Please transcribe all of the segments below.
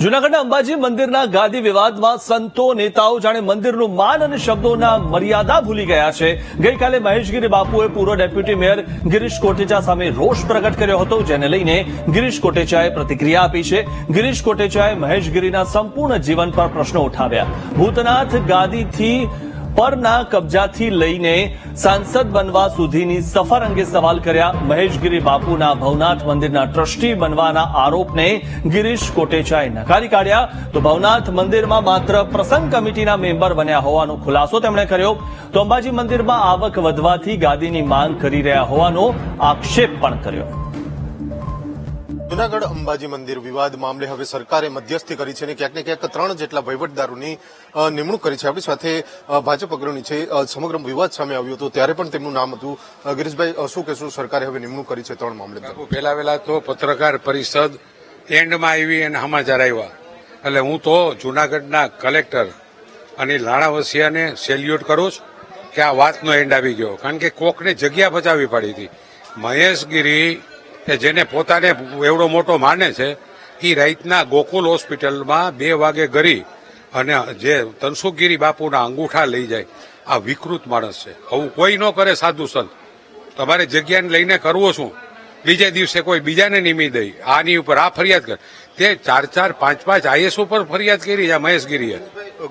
જૂનાગઢના અંબાજી મંદિરના ગાદી વિવાદમાં સંતો નેતાઓ જાણે મંદિરનું માન અને શબ્દોના મર્યાદા ભૂલી ગયા છે। ગઈકાલે મહેશગીરી બાપુએ પૂર્વ ડેપ્યુટી મેયર ગિરીશ કોટેચા સામે રોષ પ્રગટ કર્યો હતો, જેને લઈને ગિરીશ કોટેચાએ પ્રતિક્રિયા આપી છે। ગિરીશ કોટેચાએ મહેશગીરીના સંપૂર્ણ જીવન પર પ્રશ્નો ઉઠાવ્યા। ભૂતનાથ ગાદીથી પરના કબજાથી લઈને સાંસદ બનવા સુધીની સફર અંગે સવાલ કર્યા। મહેશગીરી બાપુના ભવનાથ મંદિરના ટ્રસ્ટી બનવાના આરોપને ગિરીશ કોટેચાએ નકારી કાઢ્યા। તો ભવનાથ મંદિરમાં માત્ર પ્રસંગ કમિટીના મેમ્બર બન્યા હોવાનો ખુલાસો તેમણે કર્યો। તો અંબાજી મંદિરમાં આવક વધવાથી ગાદીની માંગ કરી રહ્યા હોવાનો આક્ષેપ પણ કર્યો। જૂનાગઢ અંબાજી મંદિર વિવાદ મામલે હવે સરકારે મધ્યસ્થી કરી છે અને ક્યાંક ને ક્યાંક 3 જેટલા વહીવટદારોની નિમણૂક કરી છે। આપણી સાથે ભાજપ અગ્રણી છે, સમગ્ર વિવાદ સામે આવ્યો હતો ત્યારે પણ તેમનું નામ હતું। ગિરીશભાઈ, શું કહેશું, સરકારે હવે નિમણૂક કરી છે 3 મામલે? પહેલા તો પત્રકાર પરિષદ એન્ડમાં આવી અને સમાચાર આવ્યા એટલે હું તો જૂનાગઢના કલેક્ટર અને લાણાવસિયાને સેલ્યુટ કરું છું કે આ વાતનો એન્ડ આવી ગયો, કારણ કે કોકને જગ્યા બચાવવી પડી હતી। મહેશગીરી કે જેને પોતાને એવડો મોટો માને છે એ રાતના ગોકુલ હોસ્પિટલમાં 2 વાગે ગરી અને જે તનસુખગીરી બાપુના અંગૂઠા લઈ જાય, આ વિકૃત માણસ છે। આવું કોઈ ન કરે સાધુ સંત। તમારે જગ્યાને લઈને કરવો શું, બીજે દિવસે કોઈ બીજાને નિમી દઈ આની ઉપર આ ફરિયાદ કરે। તે 4-4, 5-5 આઈએસ ઉપર ફરિયાદ કરી આ મહેશગીરીએ।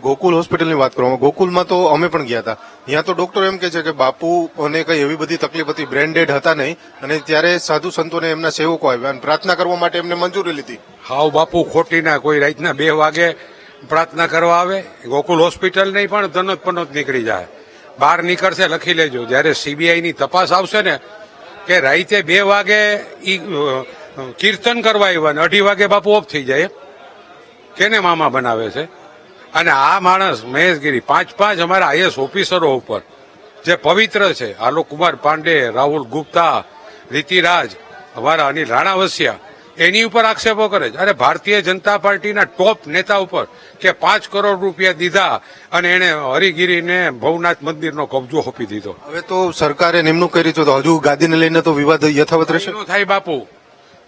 ગોકુલ હોસ્પિટલની વાત કરવામાં, ગોકુલમાં તો અમે પણ ગયા હતા, ત્યાં તો ડોક્ટર એમ કે છે કે બાપુને કઈ એવી બધી તકલીફ હતી, બ્રેન્ડેડ હતા નહીં, અને ત્યારે સાધુ સંતોને એમના સેવકો આવ્યા અને પ્રાર્થના કરવા માટે એમને મંજૂરી લીધી। હાવ બાપુ ખોટીના કોઈ રાતના 2 વાગે પ્રાર્થના કરવા આવે? ગોકુલ હોસ્પિટલ નહીં પણ ધનોત પનોત નીકળી જાય, બહાર નીકળશે લખી લેજો। જયારે સીબીઆઈની તપાસ આવશે ને કે રાતે 2 વાગે ઈ કીર્તન કરવા આવ્યા ને 2:30 વાગે બાપુ ઓફ થઈ જાય, કેને મામા બનાવે છે? અને આ માણસ મહેશગીરી 5-5 અમારા આઈએસ ઓફિસરો ઉપર જે પવિત્ર છે, આલોક કુમાર પાંડે, રાહુલ ગુપ્તા, રીતિરાજ, અમારા અનિલ રાણાવસિયા, એની ઉપર આક્ષેપો કરે છે। અરે ભારતીય જનતા પાર્ટીના ટોપ નેતા ઉપર કે 5 કરોડ રૂપિયા દીધા અને એને હરિગીરીને ભવનાથ મંદિરનો કબજો સોંપી દીધો। હવે તો સરકારે નિમણૂક કરી છે, તો હજુ ગાદીને લઈને તો વિવાદ યથાવત રહેશે? થાય બાપુ,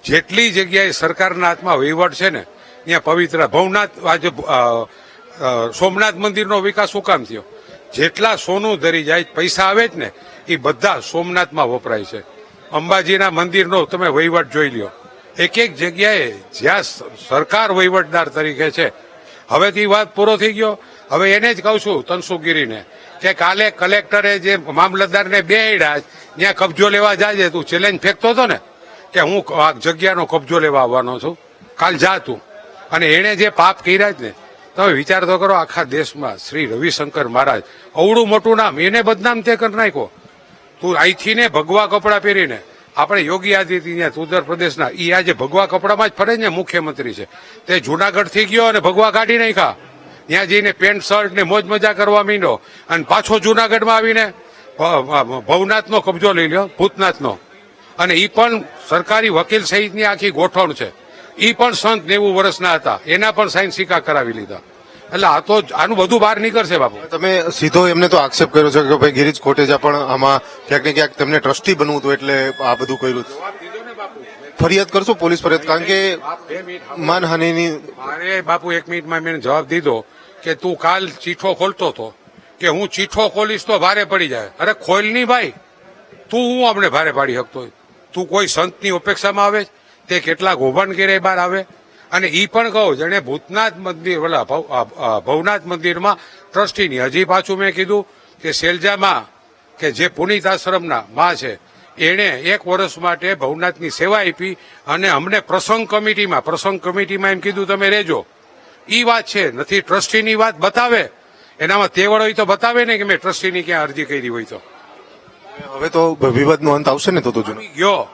જેટલી જગ્યાએ સરકારના હાથમાં વહીવટ છે ને ત્યાં પવિત્ર ભવનાથ, આજે સોમનાથ મંદિરનો વિકાસ શું કામ થયો? જેટલા સોનું ધરી જાય પૈસા આવે જ ને એ બધા સોમનાથમાં વપરાય છે। અંબાજીના મંદિરનો તમે વહીવટ જોઈ લ્યો, એક જગ્યાએ જ્યાં સરકાર વહીવટદાર તરીકે છે। હવે તે વાત પૂરો થઈ ગયો। હવે એને જ કહું છું તનસુખગીરીને કે કાલે કલેક્ટરે જે મામલતદારને બેડ્યા ત્યાં કબજો લેવા જાય, તું ચેલેન્જ ફેંકતો હતો ને કે હું આ જગ્યાનો કબજો લેવા આવવાનો છું, કાલ જા તું। અને એણે જે પાપ કર્યા જ ને, તમે વિચાર તો કરો, આખા દેશમાં શ્રી રવિશંકર મહારાજ અવડું મોટું નામ, એને બદનામ તે કરી નાખ્યો। તું અહીંથી ને ભગવા કપડાં પહેરીને, આપણે યોગી આદિત્યનાથ ઉત્તર પ્રદેશના એ આજે ભગવા કપડામાં જ ફરે ને મુખ્યમંત્રી છે, તે જુનાગઢ થઈ ગયો અને ભગવા કાઢી નાખ્યા, ત્યાં જઈને પેન્ટ શર્ટ ને મોજ મજા કરવા માંડ્યો અને પાછો જુનાગઢમાં આવીને ભવનાથનો કબજો લઈ લ્યો, ભૂતનાથનો। અને એ પણ સરકારી વકીલ સહિતની આખી ગોઠવણ છે। એ પણ સંત 90 વર્ષના હતા, એના પણ સાઈન સિક્કા કરાવી લીધા। એટલે આ તો આનું બધું બહાર નીકળશે બાપુ। તમે સીધો એમને તો આક્ષેપ કર્યો છે કે ભાઈ ગિરીશ કોટેચા પણ આમાં ક્યાંક ને ક્યાંક તેમને ટ્રસ્ટી બનવું હતું એટલે આ બધું કર્યું। ફરિયાદ કરશો, પોલીસ ફરિયાદ? કારણ કે માનહાનિની અરે બાપુ 1 મિનિટમાં મેં જવાબ દીધો કે તું કાલ ચીઠો ખોલતો હતો કે હું ચીઠો ખોલીશ તો ભારે પડી જાય। અરે ખોલ નહીં ભાઈ, તું હું આપણે ભારે પાડી શકતો? તું કોઈ સંતની અપેક્ષામાં આવે? તે કેટલા ગોભાન કરે બહાર આવે? અને ઈ પણ કહું, જેને ભૂતનાથ મંદિર ભવનાથ મંદિરમાં ટ્રસ્ટીની, હજી પાછું મેં કીધું કે શેલજામાં કે જે પુનિત આશ્રમના માં છે, એણે 1 વર્ષ માટે ભવનાથની સેવા આપી અને અમને પ્રસંગ કમિટીમાં એમ કીધું તમે રહેજો। ઈ વાત છે, નથી ટ્રસ્ટીની વાત બતાવે, એનામાં તેવડ હોય તો બતાવે ને કે મેં ટ્રસ્ટીની ક્યાં અરજી કરી હોય તો। હવે તો વિવાદનો અંત આવશે ને? તો ગયો,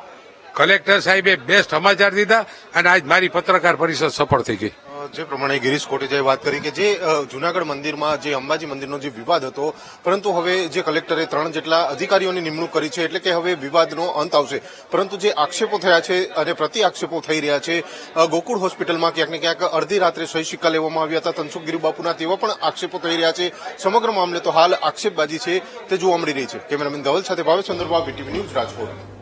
કલેક્ટર સાહેબે બેસ્ટ સમાચાર દીધા અને આજ મારી પત્રકાર પરિષદ સફળ થઈ ગઈ। જે પ્રમાણે ગિરીશ કોટેચાએ વાત કરી કે જે જૂનાગઢ મંદિરમાં જે અંબાજી મંદિરનો જે વિવાદ હતો, પરંતુ હવે જે કલેક્ટરે 3 જેટલા અધિકારીઓની નિમણૂક કરી છે એટલે કે હવે વિવાદનો અંત આવશે। પરંતુ જે આક્ષેપો થયા છે અને પ્રતિ આક્ષેપો થઈ રહ્યા છે, ગોકુળ હોસ્પિટલમાં ક્યાંક ને ક્યાંક અડધી રાત્રે સહી સિક્કા લેવામાં આવ્યા હતા તનસુખગીરી બાપુના, તેવા પણ આક્ષેપો થઈ રહ્યા છે। સમગ્ર મામલે તો હાલ આક્ષેપબાજી છે તે જોવા મળી રહી છે। કેમેરામેન ધવલ સાથે ભાવેશ ચંદ્રબાબુ, BTV ન્યૂઝ, રાજકોટ।